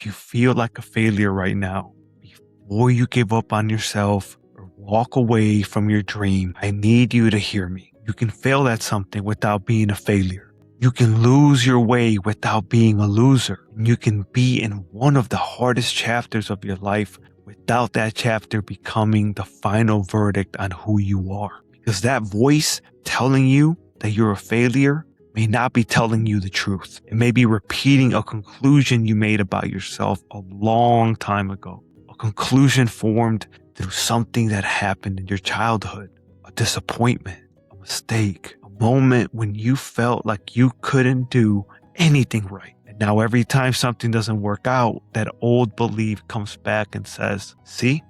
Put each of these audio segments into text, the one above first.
If you feel like a failure right now, before you give up on yourself or walk away from your dream, I need you to hear me. You can fail at something without being a failure. You can lose your way without being a loser. And you can be in one of the hardest chapters of your life without that chapter becoming the final verdict on who you are. Because that voice telling you that you're a failure may not be telling you the truth. It may be repeating a conclusion you made about yourself a long time ago. A conclusion formed through something that happened in your childhood. A disappointment, a mistake, a moment when you felt like you couldn't do anything right. And now every time something doesn't work out, that old belief comes back and says, see,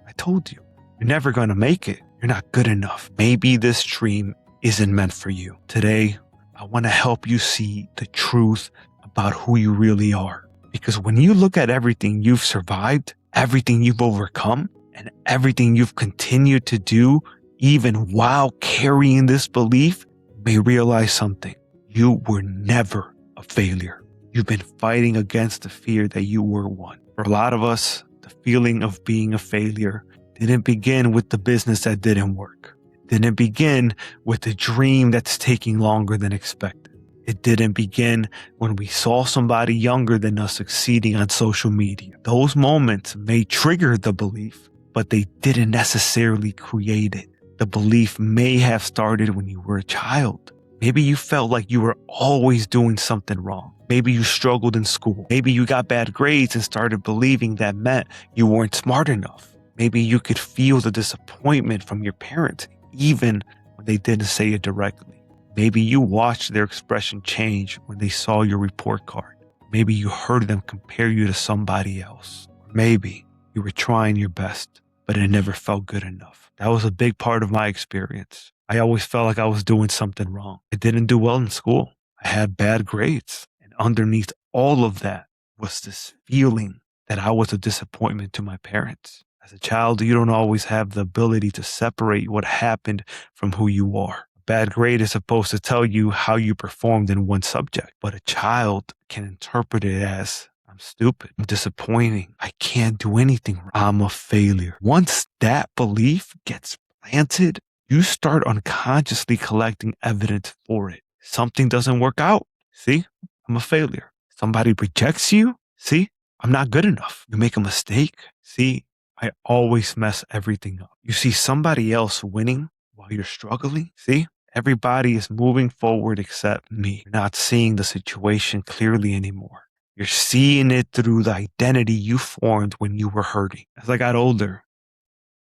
I told you, you're never going to make it. You're not good enough. Maybe this dream isn't meant for you. Today, I want to help you see the truth about who you really are. Because when you look at everything you've survived, everything you've overcome, and everything you've continued to do, even while carrying this belief, you may realize something. You were never a failure. You've been fighting against the fear that you were one. For a lot of us, the feeling of being a failure didn't begin with the business that didn't work. It didn't begin with a dream that's taking longer than expected. It didn't begin when we saw somebody younger than us succeeding on social media. Those moments may trigger the belief, but they didn't necessarily create it. The belief may have started when you were a child. Maybe you felt like you were always doing something wrong. Maybe you struggled in school. Maybe you got bad grades and started believing that meant you weren't smart enough. Maybe you could feel the disappointment from your parents, even when they didn't say it directly. Maybe you watched their expression change when they saw your report card. Maybe you heard them compare you to somebody else. Or maybe you were trying your best, but it never felt good enough. That was a big part of my experience. I always felt like I was doing something wrong. I didn't do well in school. I had bad grades. And underneath all of that was this feeling that I was a disappointment to my parents. As a child, you don't always have the ability to separate what happened from who you are. A bad grade is supposed to tell you how you performed in one subject, but a child can interpret it as, I'm stupid, I'm disappointing, I can't do anything wrong, I'm a failure. Once that belief gets planted, you start unconsciously collecting evidence for it. Something doesn't work out. See, I'm a failure. Somebody rejects you. See, I'm not good enough. You make a mistake. See, I always mess everything up. You see somebody else winning while you're struggling. See, everybody is moving forward except me. You're not seeing the situation clearly anymore. You're seeing it through the identity you formed when you were hurting. As I got older,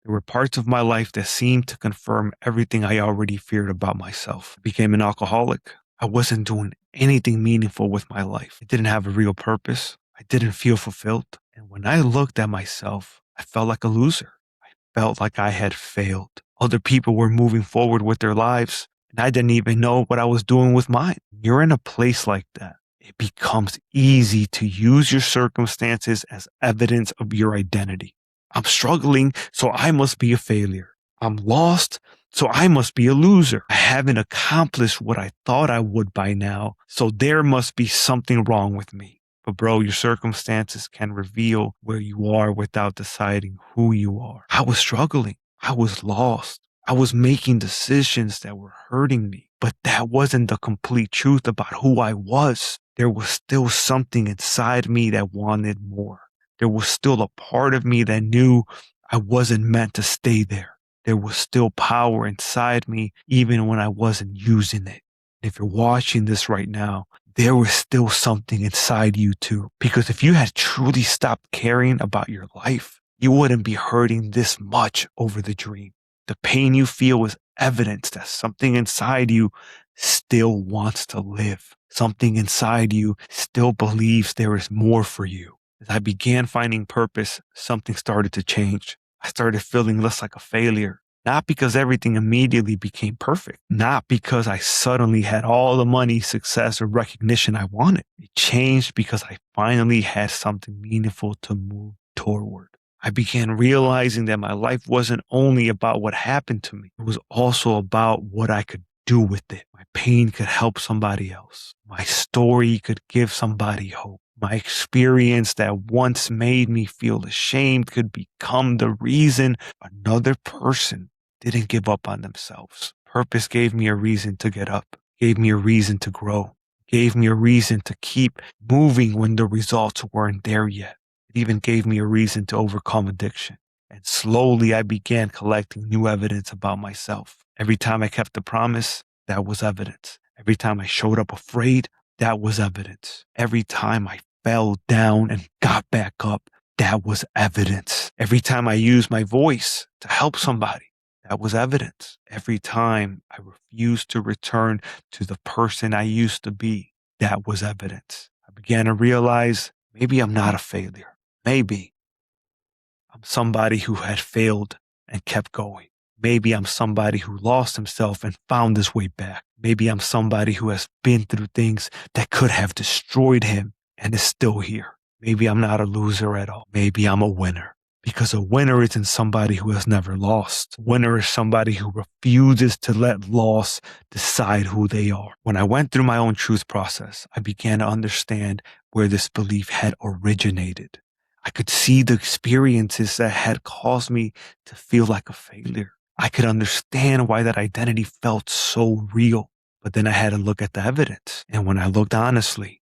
there were parts of my life that seemed to confirm everything I already feared about myself. I became an alcoholic. I wasn't doing anything meaningful with my life. I didn't have a real purpose. I didn't feel fulfilled. And when I looked at myself, I felt like a loser. I felt like I had failed. Other people were moving forward with their lives, and I didn't even know what I was doing with mine. You're in a place like that. It becomes easy to use your circumstances as evidence of your identity. I'm struggling, so I must be a failure. I'm lost, so I must be a loser. I haven't accomplished what I thought I would by now, so there must be something wrong with me. But bro, your circumstances can reveal where you are without deciding who you are. I was struggling. I was lost. I was making decisions that were hurting me, but that wasn't the complete truth about who I was. There was still something inside me that wanted more. There was still a part of me that knew I wasn't meant to stay there. There was still power inside me, even when I wasn't using it. If you're watching this right now, there was still something inside you too. Because if you had truly stopped caring about your life, you wouldn't be hurting this much over the dream. The pain you feel is evidence that something inside you still wants to live. Something inside you still believes there is more for you. As I began finding purpose, something started to change. I started feeling less like a failure. Not because everything immediately became perfect. Not because I suddenly had all the money, success, or recognition I wanted. It changed because I finally had something meaningful to move toward. I began realizing that my life wasn't only about what happened to me. It was also about what I could do with it. My pain could help somebody else. My story could give somebody hope. My experience that once made me feel ashamed could become the reason another person didn't give up on themselves. Purpose gave me a reason to get up, gave me a reason to grow, gave me a reason to keep moving when the results weren't there yet. It even gave me a reason to overcome addiction. And slowly I began collecting new evidence about myself. Every time I kept the promise, that was evidence. Every time I showed up afraid, that was evidence. Every time I fell down and got back up, that was evidence. Every time I used my voice to help somebody, that was evidence. Every time I refused to return to the person I used to be, that was evidence. I began to realize maybe I'm not a failure. Maybe I'm somebody who had failed and kept going. Maybe I'm somebody who lost himself and found his way back. Maybe I'm somebody who has been through things that could have destroyed him and is still here. Maybe I'm not a loser at all. Maybe I'm a winner. Because a winner isn't somebody who has never lost. A winner is somebody who refuses to let loss decide who they are. When I went through my own truth process, I began to understand where this belief had originated. I could see the experiences that had caused me to feel like a failure. I could understand why that identity felt so real. But then I had to look at the evidence. And when I looked honestly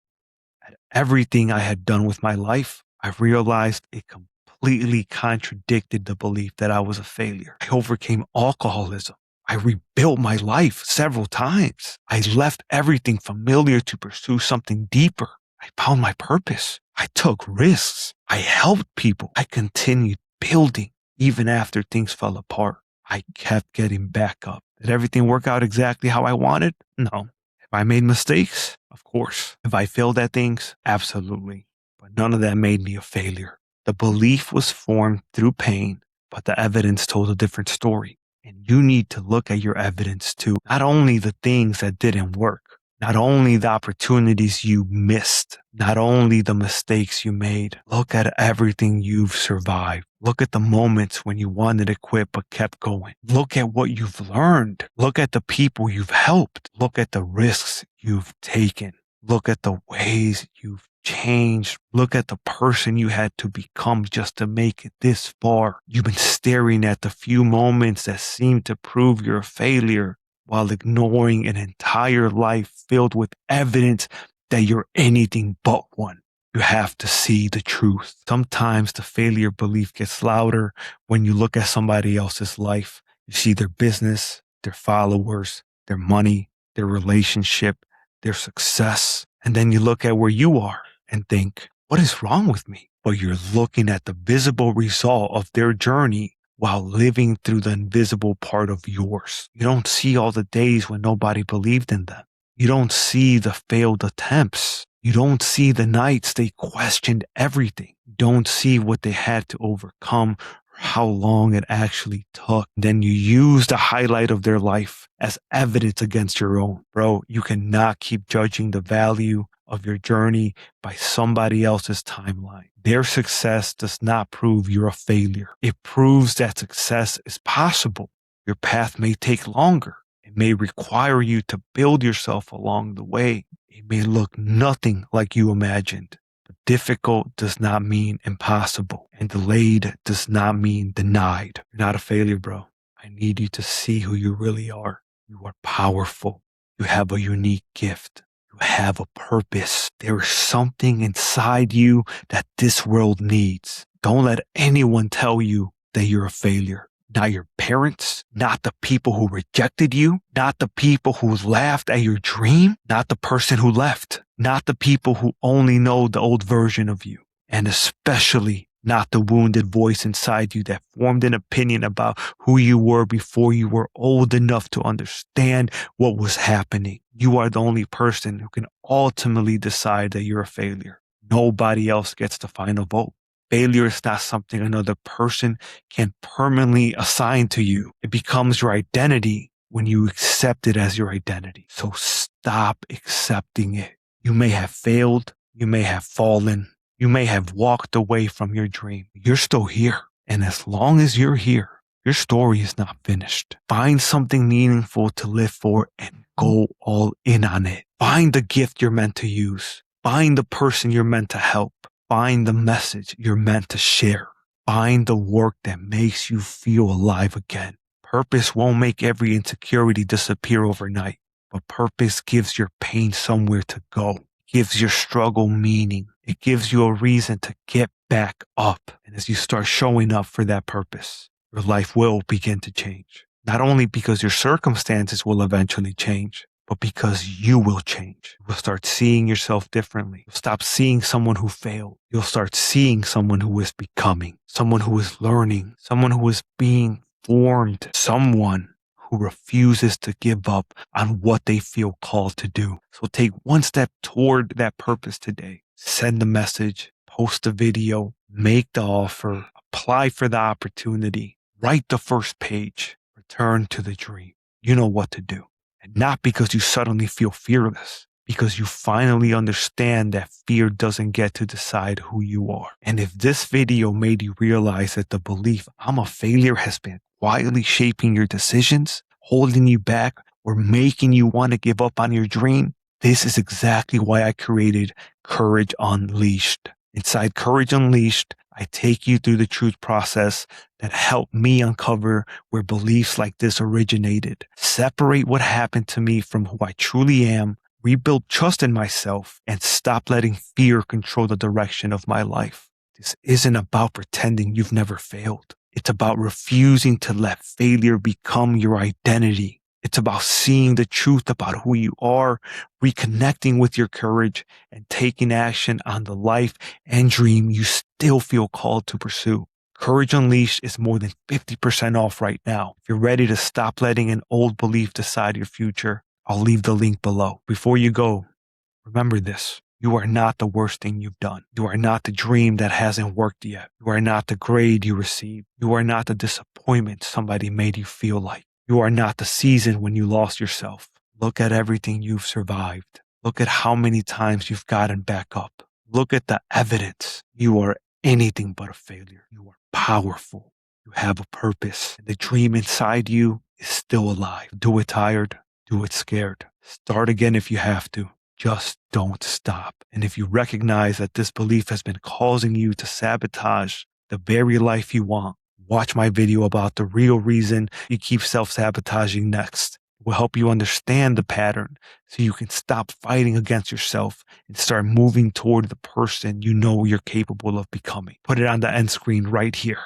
at everything I had done with my life, I realized it completely contradicted the belief that I was a failure. I overcame alcoholism. I rebuilt my life several times. I left everything familiar to pursue something deeper. I found my purpose. I took risks. I helped people. I continued building even after things fell apart. I kept getting back up. Did everything work out exactly how I wanted? No. Have I made mistakes? Of course. Have I failed at things? Absolutely. But none of that made me a failure. The belief was formed through pain, but the evidence told a different story. And you need to look at your evidence too. Not only the things that didn't work, not only the opportunities you missed, not only the mistakes you made. Look at everything you've survived. Look at the moments when you wanted to quit but kept going. Look at what you've learned. Look at the people you've helped. Look at the risks you've taken. Look at the ways you've changed. Look at the person you had to become just to make it this far. You've been staring at the few moments that seem to prove you're a failure, while ignoring an entire life filled with evidence that you're anything but one. You have to see the truth. Sometimes the failure belief gets louder when you look at somebody else's life. You see their business, their followers, their money, their relationship, their success. And then you look at where you are and think, what is wrong with me? But you're looking at the visible result of their journey while living through the invisible part of yours. You don't see all the days when nobody believed in them. You don't see the failed attempts. You don't see the nights they questioned everything. You don't see what they had to overcome or how long it actually took. Then you use the highlight of their life as evidence against your own. Bro, you cannot keep judging the value of your journey by somebody else's timeline. Their success does not prove you're a failure. It proves that success is possible. Your path may take longer. It may require you to build yourself along the way. It may look nothing like you imagined. But difficult does not mean impossible, and delayed does not mean denied. You're not a failure, bro. I need you to see who you really are. You are powerful. You have a unique gift. You have a purpose. There is something inside you that this world needs. Don't let anyone tell you that you're a failure. Not your parents, not the people who rejected you, not the people who laughed at your dream, not the person who left, not the people who only know the old version of you, and especially not the wounded voice inside you that formed an opinion about who you were before you were old enough to understand what was happening. You are the only person who can ultimately decide that you're a failure. Nobody else gets the final vote. Failure is not something another person can permanently assign to you. It becomes your identity when you accept it as your identity. So stop accepting it. You may have failed. You may have fallen. You may have walked away from your dream. You're still here. And as long as you're here, your story is not finished. Find something meaningful to live for and go all in on it. Find the gift you're meant to use. Find the person you're meant to help. Find the message you're meant to share. Find the work that makes you feel alive again. Purpose won't make every insecurity disappear overnight, but purpose gives your pain somewhere to go. It gives your struggle meaning. It gives you a reason to get back up. And as you start showing up for that purpose, your life will begin to change. Not only because your circumstances will eventually change, but because you will change. You will start seeing yourself differently. You'll stop seeing someone who failed. You'll start seeing someone who is becoming, someone who is learning, someone who is being formed, someone who refuses to give up on what they feel called to do. So take one step toward that purpose today. Send the message, post a video, make the offer, apply for the opportunity, write the first page, return to the dream. You know what to do. And not because you suddenly feel fearless, because you finally understand that fear doesn't get to decide who you are. And if this video made you realize that the belief I'm a failure has been quietly shaping your decisions, holding you back, or making you want to give up on your dream, this is exactly why I created Courage Unleashed. Inside Courage Unleashed, I take you through the truth process that helped me uncover where beliefs like this originated, separate what happened to me from who I truly am, rebuild trust in myself, and stop letting fear control the direction of my life. This isn't about pretending you've never failed. It's about refusing to let failure become your identity. It's about seeing the truth about who you are, reconnecting with your courage, and taking action on the life and dream you still feel called to pursue. Courage Unleashed is more than 50% off right now. If you're ready to stop letting an old belief decide your future, I'll leave the link below. Before you go, remember this. You are not the worst thing you've done. You are not the dream that hasn't worked yet. You are not the grade you received. You are not the disappointment somebody made you feel like. You are not the season when you lost yourself. Look at everything you've survived. Look at how many times you've gotten back up. Look at the evidence. You are anything but a failure. You are powerful. You have a purpose. And the dream inside you is still alive. Do it tired. Do it scared. Start again if you have to. Just don't stop. And if you recognize that this belief has been causing you to sabotage the very life you want, watch my video about the real reason you keep self-sabotaging next. It will help you understand the pattern so you can stop fighting against yourself and start moving toward the person you know you're capable of becoming. Put it on the end screen right here.